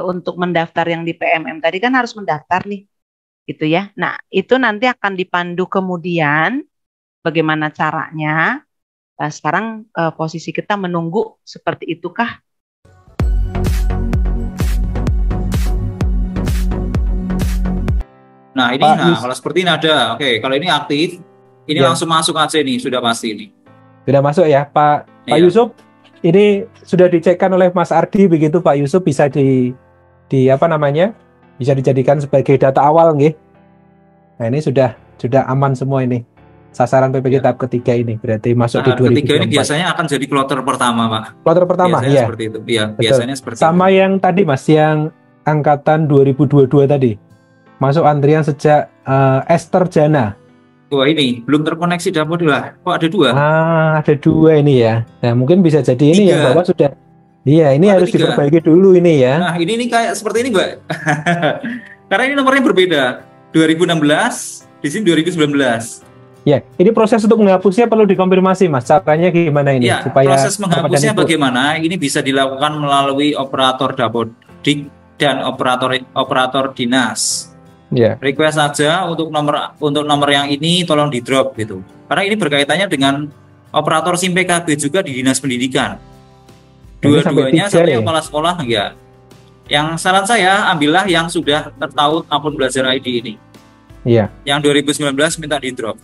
untuk mendaftar yang di PMM tadi kan harus mendaftar nih, gitu ya. Nah, itu nanti akan dipandu kemudian bagaimana caranya. Nah, sekarang posisi kita menunggu seperti itukah? Nah ini, Pak nah Yus, kalau seperti ini ada, oke, kalau ini aktif, ini ya langsung masuk aja nih, sudah pasti nih. sudah masuk ya Pak Iya. Yusuf. Ini sudah dicekkan oleh Mas Ardi begitu Pak Yusuf, bisa di apa namanya, bisa dijadikan sebagai data awal nggih. Nah ini sudah aman semua ini. Sasaran PPG Ya. tahap ketiga ini berarti masuk di Tahap ketiga ini 2024. biasanya akan jadi kloter pertama, Pak. Kloter pertama, Biasanya iya. seperti itu. Iya, Betul. biasanya seperti Sama itu. yang tadi Mas, yang angkatan 2022 tadi. Masuk antrian sejak Esther Jana. Wah ini belum terkoneksi dapur lah. Kok ada dua? Ada dua ini ya. Nah mungkin bisa jadi ini yang Tiga. bawah sudah. Iya, ini Oh, ada harus tiga. diperbaiki dulu ini ya. Nah ini kayak seperti ini, Mbak. Karena ini nomornya berbeda. 2016, di sini 2019. Ya, ini proses untuk menghapusnya perlu dikonfirmasi Mas. Caranya gimana ini Ya, supaya proses menghapusnya Bapak dan Ibu- bagaimana? Ini bisa dilakukan melalui operator dapodik dan operator dinas. Ya. Request saja untuk nomor yang ini tolong di drop gitu. Karena ini berkaitannya dengan operator SIM PKB juga di Dinas Pendidikan. Ini sampai Dua-duanya tiga satu ya? kepala sekolah ya. Yang saran saya ambillah yang sudah tertaut akun belajar ID ini. Iya. Yang 2019 minta di drop.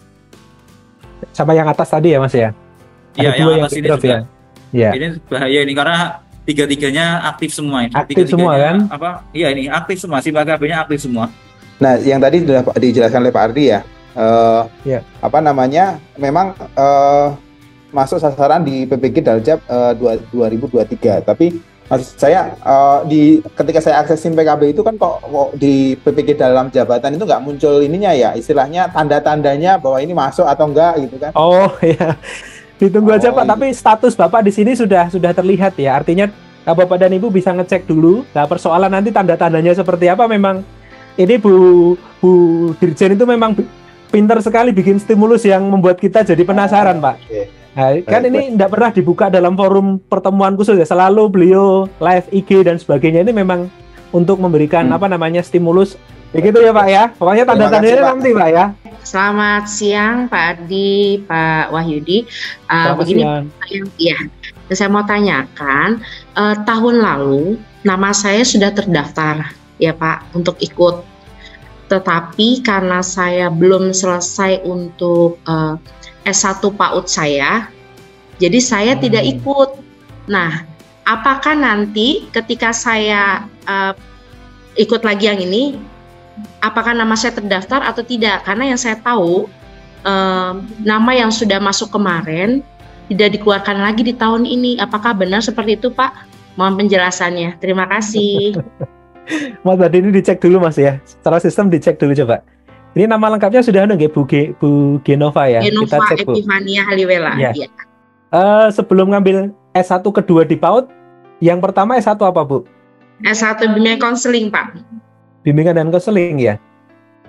Sama yang atas tadi ya Mas ya. Iya, Ada yang dua atas di ini drop juga. ya. Iya. Ini bahaya ini karena tiga-tiganya aktif semua ini. Aktif semua kan? Apa? Iya ini aktif semua, SIM PKB-nya aktif semua. Nah, yang tadi sudah dijelaskan oleh Pak Ardi ya, Ya. apa namanya, memang masuk sasaran di PPG Daljab 2023. Tapi maksud saya ketika saya akses SIM PKB itu kan kok di PPG dalam jabatan itu nggak muncul ininya ya, istilahnya tanda-tandanya bahwa ini masuk atau enggak gitu kan? Oh ya. Ditunggu aja Pak, iya. tapi status Bapak di sini sudah terlihat ya. Artinya Bapak dan Ibu bisa ngecek dulu. Nah, persoalan nanti tanda-tandanya seperti apa, memang ini Bu Dirjen itu memang pintar sekali bikin stimulus yang membuat kita jadi penasaran, Pak. Oke. Nah, kan Baik, ini tidak pernah dibuka dalam forum pertemuan khusus ya. Selalu beliau live IG dan sebagainya, ini memang untuk memberikan apa namanya stimulus. Begitu ya Pak ya. Pokoknya tanda-tandanya Terima kasih, Pak. nanti Pak ya. Selamat siang Pak Ardi, Pak Wahyudi. Selamat Begini, siang. ya, saya mau tanyakan, tahun lalu nama saya sudah terdaftar ya Pak untuk ikut. Tetapi karena saya belum selesai untuk S1 PAUD saya, jadi saya tidak ikut. Nah, apakah nanti ketika saya ikut lagi yang ini, apakah nama saya terdaftar atau tidak? Karena yang saya tahu, nama yang sudah masuk kemarin tidak dikeluarkan lagi di tahun ini. Apakah benar seperti itu Pak? Mohon penjelasannya. Terima kasih. Mas tadi ini dicek dulu Mas ya. Secara sistem dicek dulu coba. Ini nama lengkapnya sudah ada nggak Bu Genova ya? Genova Kita cek Bu. Epifania Haliwela. Ya. Ya. Sebelum ngambil S1 kedua di PAUD, yang pertama S1 apa Bu? S1 bimbingan konseling Pak. Bimbingan dan konseling ya.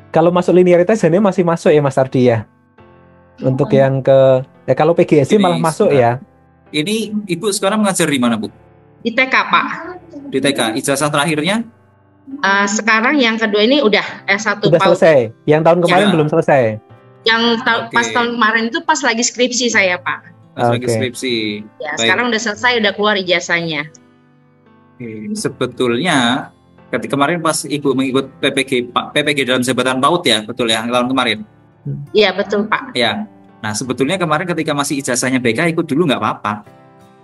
Kalau masuk linearitas ini masih masuk ya Mas Ardi ya. Untuk yang ke kalau PGSI Ini malah masuk ya. Ini Ibu sekarang mengajar di mana, Bu? Di TK Pak. Di TK. Ijazah terakhirnya? Sekarang yang kedua ini udah S1 Sudah PAUD. selesai. Yang tahun kemarin Ya. belum selesai. Yang Oke. pas tahun kemarin itu pas lagi skripsi saya Pak. Pas lagi Oke. skripsi. Ya, Baik. sekarang udah selesai, udah keluar ijazahnya. Sebetulnya ketika kemarin pas Ibu mengikut PPG dalam jabatan PAUD ya, betul ya, tahun kemarin. Iya betul Pak. Ya. Nah, sebetulnya kemarin ketika masih ijazahnya BK ikut dulu nggak apa-apa.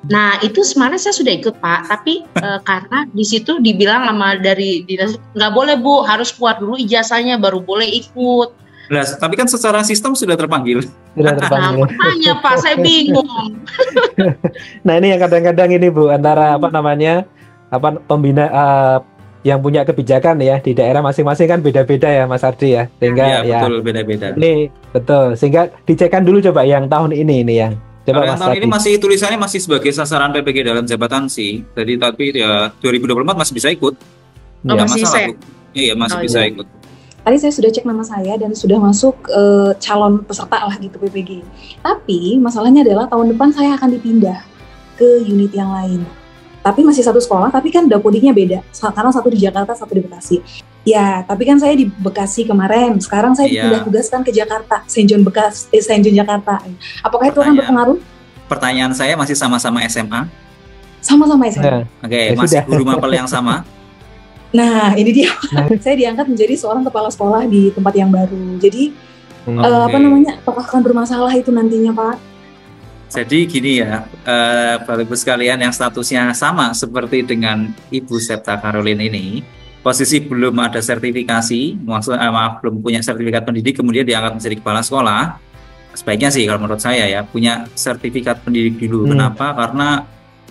Nah itu sebenarnya saya sudah ikut Pak, tapi karena di situ dibilang sama dari dinas nggak boleh Bu, harus keluar dulu ijazahnya baru boleh ikut. Nah, tapi kan secara sistem sudah terpanggil. Sudah Nah terpanggil. makanya Pak saya bingung. Nah ini yang kadang-kadang ini Bu, antara apa namanya, pembina yang punya kebijakan ya di daerah masing-masing kan beda-beda ya Mas Ardi ya, sehingga Ya, betul, beda-beda. ini betul, sehingga dicekkan dulu coba yang tahun ini ya. Coba Kalau yang Mas tahun Ardi. ini masih tulisannya masih sebagai sasaran PPG dalam jabatan sih. Jadi tapi ya 2024 masih bisa ikut. Oh, Nggak masih masalah, bisa. Bu. Iya, masih Oh, bisa iya. ikut. Tadi saya sudah cek nama saya dan sudah masuk calon peserta lah gitu PPG. Tapi masalahnya adalah tahun depan saya akan dipindah ke unit yang lain. tapi masih satu sekolah, tapi kan dapodiknya beda. Karena satu di Jakarta, satu di Bekasi. Ya, tapi kan saya di Bekasi kemarin. Sekarang saya dipindah tugaskan ke Jakarta, Saint John Jakarta. Apakah itu akan berpengaruh? Pertanyaan saya masih sama-sama SMA? Sama-sama SMA. Oke, masih guru mapel yang sama? Nah, ini dia. Saya diangkat menjadi seorang kepala sekolah di tempat yang baru. Jadi, apakah akan bermasalah itu nantinya, Pak? Jadi gini ya, Bapak Ibu sekalian yang statusnya sama seperti dengan Ibu Septa Caroline ini, posisi belum ada sertifikasi, belum punya sertifikat pendidik, kemudian diangkat menjadi kepala sekolah, sebaiknya sih kalau menurut saya ya, punya sertifikat pendidik dulu. Kenapa? Karena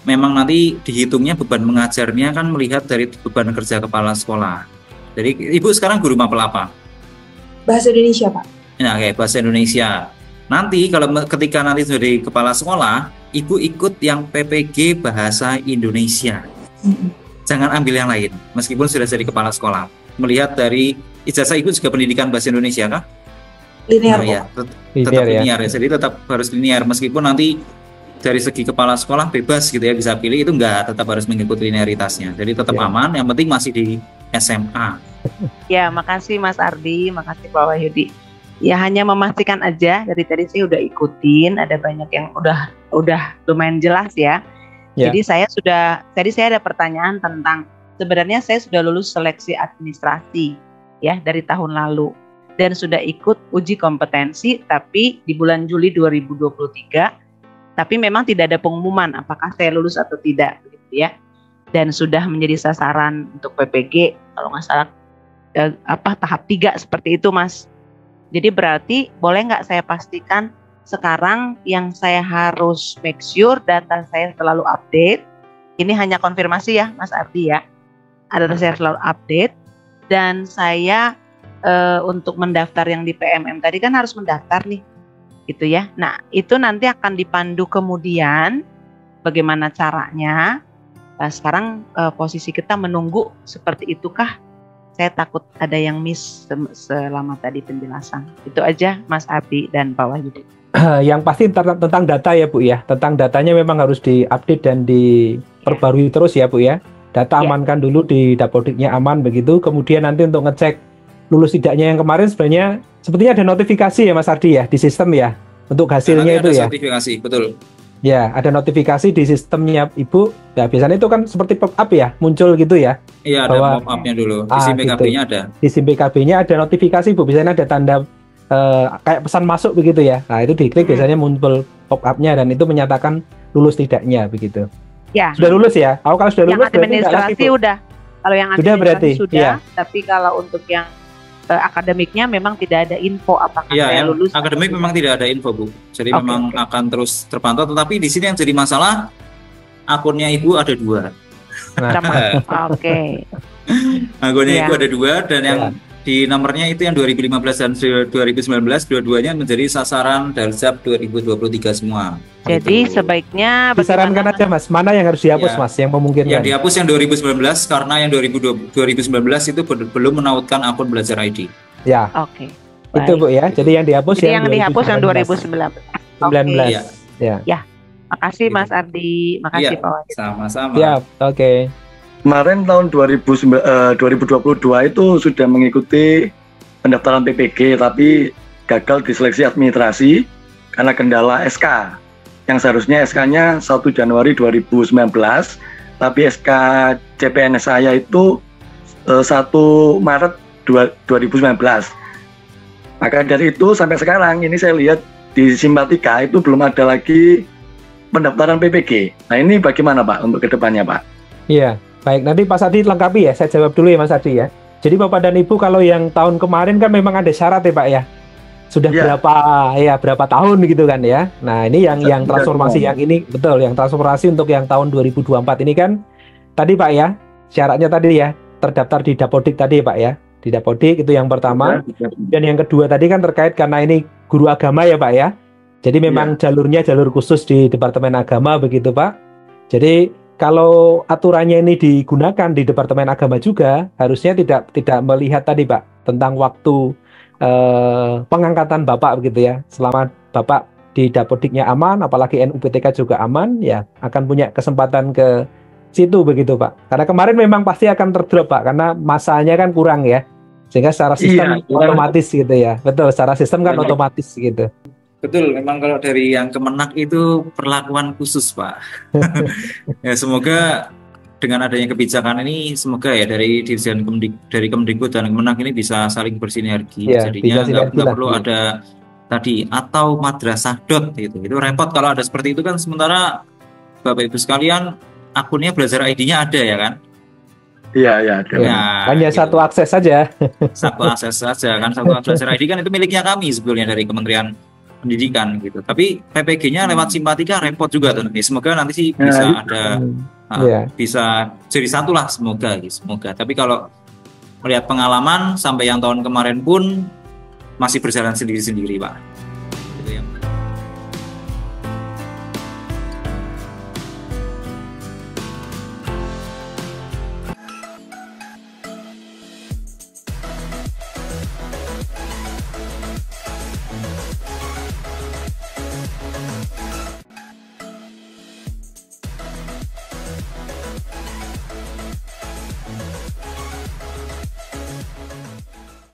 memang nanti dihitungnya beban mengajarnya kan melihat dari beban kerja kepala sekolah. Jadi Ibu sekarang guru mapel apa? Bahasa Indonesia, Pak. Nah, kayak bahasa Indonesia. Nanti ketika nanti jadi kepala sekolah, Ibu ikut yang PPG Bahasa Indonesia. Jangan ambil yang lain, meskipun sudah jadi kepala sekolah. Melihat dari ijazah Ibu juga pendidikan Bahasa Indonesia kah? Linear, ya, tetap linear ya. Jadi tetap harus linear, meskipun nanti dari segi kepala sekolah bebas gitu ya, bisa pilih, itu enggak, tetap harus mengikuti linearitasnya. Jadi tetap aman, yang penting masih di SMA. Ya, makasih Mas Ardi, makasih Pak Wahyudi. Ya hanya memastikan aja, dari tadi saya udah ikutin, ada banyak yang udah lumayan jelas ya. Jadi tadi saya ada pertanyaan tentang sebenarnya saya sudah lulus seleksi administrasi ya dari tahun lalu dan sudah ikut uji kompetensi, tapi di bulan Juli 2023, tapi memang tidak ada pengumuman apakah saya lulus atau tidak gitu ya. Dan sudah menjadi sasaran untuk PPG kalau nggak salah tahap 3 seperti itu, Mas. Jadi berarti boleh nggak saya pastikan sekarang yang saya harus make sure data saya selalu update. Ini hanya konfirmasi ya Mas Ardi ya. Data saya selalu update dan saya untuk mendaftar yang di PMM tadi kan harus mendaftar nih gitu ya. Nah itu nanti akan dipandu kemudian bagaimana caranya. Nah, sekarang posisi kita menunggu seperti itukah? Saya takut ada yang miss selama tadi penjelasan. Itu aja Mas Ardi dan Pak Wahyudi. Yang pasti tentang data ya Bu ya. Tentang datanya memang harus diupdate dan diperbarui terus ya Bu ya. Data amankan dulu di dapodiknya aman begitu. Kemudian nanti untuk ngecek lulus tidaknya yang kemarin sepertinya ada notifikasi ya Mas Ardi ya di sistem ya. Untuk hasilnya itu ya. Notifikasi, betul. Ya, ada notifikasi di sistemnya Ibu. Ya, biasanya itu kan seperti pop-up ya, muncul gitu ya. Iya, ada pop-up-nya dulu. Di SIM PKB-nya ada. Di SIM PKB-nya ada notifikasi, Bu. Biasanya ada tanda kayak pesan masuk begitu ya. Nah, itu diklik biasanya muncul pop-up-nya dan itu menyatakan lulus tidaknya begitu. Ya. Sudah lulus ya? Kalau sudah lulus berarti administrasi udah. Kalau yang administrasi sudah, tapi kalau untuk yang akademiknya memang tidak ada info apakah saya lulus. Akademik memang tidak ada info Bu. Jadi memang akan terus terpantau. Tetapi di sini yang jadi masalah akunnya Ibu ada 2. Akunnya Ibu ada 2 dan yang di nomornya itu yang 2015 dan 2019 dua-duanya menjadi sasaran Daljab 2023 semua. Jadi sebaiknya disarankan aja Mas, mana yang harus dihapus Mas yang memungkinkan? Yang dihapus yang 2019 karena yang 2019 itu belum menautkan akun Belajar ID. Ya. Oke. Itu Bu ya. Jadi yang dihapus yang dihapus yang 2019. Ya. Makasih Mas Ardi, makasih Pak Wahid. Sama-sama. Ya, oke. Kemarin tahun 2022 itu sudah mengikuti pendaftaran PPG tapi gagal di seleksi administrasi karena kendala SK. Yang seharusnya SK-nya 1 Januari 2019 tapi SK CPNS saya itu 1 Maret 2019. Maka dari itu sampai sekarang ini saya lihat di Simpatika itu belum ada lagi pendaftaran PPG. Nah ini bagaimana Pak untuk kedepannya Pak? Iya. Baik, nanti Pak Sadi lengkapi ya, saya jawab dulu ya Mas Sadi ya. Jadi Bapak dan Ibu kalau yang tahun kemarin kan memang ada syarat ya Pak ya. Sudah berapa tahun gitu kan ya. Nah ini yang transformasi yang ini, betul, yang transformasi untuk yang tahun 2024 ini kan, tadi Pak ya, syaratnya tadi ya, terdaftar di Dapodik tadi ya Pak ya. Di Dapodik itu yang pertama, dan yang kedua tadi kan terkait karena ini guru agama ya Pak ya. Jadi memang jalurnya jalur khusus di Departemen Agama begitu Pak. Jadi kalau aturannya ini digunakan di Departemen Agama juga, harusnya tidak melihat tadi Pak tentang waktu pengangkatan Bapak begitu ya. Selama Bapak di Dapodiknya aman, apalagi NUPTK juga aman, ya akan punya kesempatan ke situ begitu Pak. Karena kemarin memang pasti akan terdrop Pak, karena masanya kan kurang ya. Sehingga secara sistem otomatis gitu ya. Betul, secara sistem kan otomatis gitu. Betul, memang kalau dari yang Kemenak itu perlakuan khusus Pak. Ya semoga dengan adanya kebijakan ini, semoga ya dari Dirjen dari Kemdikbud dan Kemenak ini bisa saling bersinergi. Ya, jadinya nggak perlu ada tadi atau madrasah dot gitu. Itu repot kalau ada seperti itu kan, sementara Bapak Ibu sekalian akunnya Belajar ID-nya ada ya kan? Iya, ada. Nah, hanya gitu. satu akses saja. Satu akses saja kan, satu Belajar ID kan itu miliknya kami sebetulnya dari Kementerian Pendidikan gitu. Tapi PPG-nya lewat Simpatika repot juga tuh. Semoga nanti sih bisa ada bisa jadi satu lah semoga gitu. Semoga. Tapi kalau melihat pengalaman sampai yang tahun kemarin pun masih berjalan sendiri-sendiri Pak.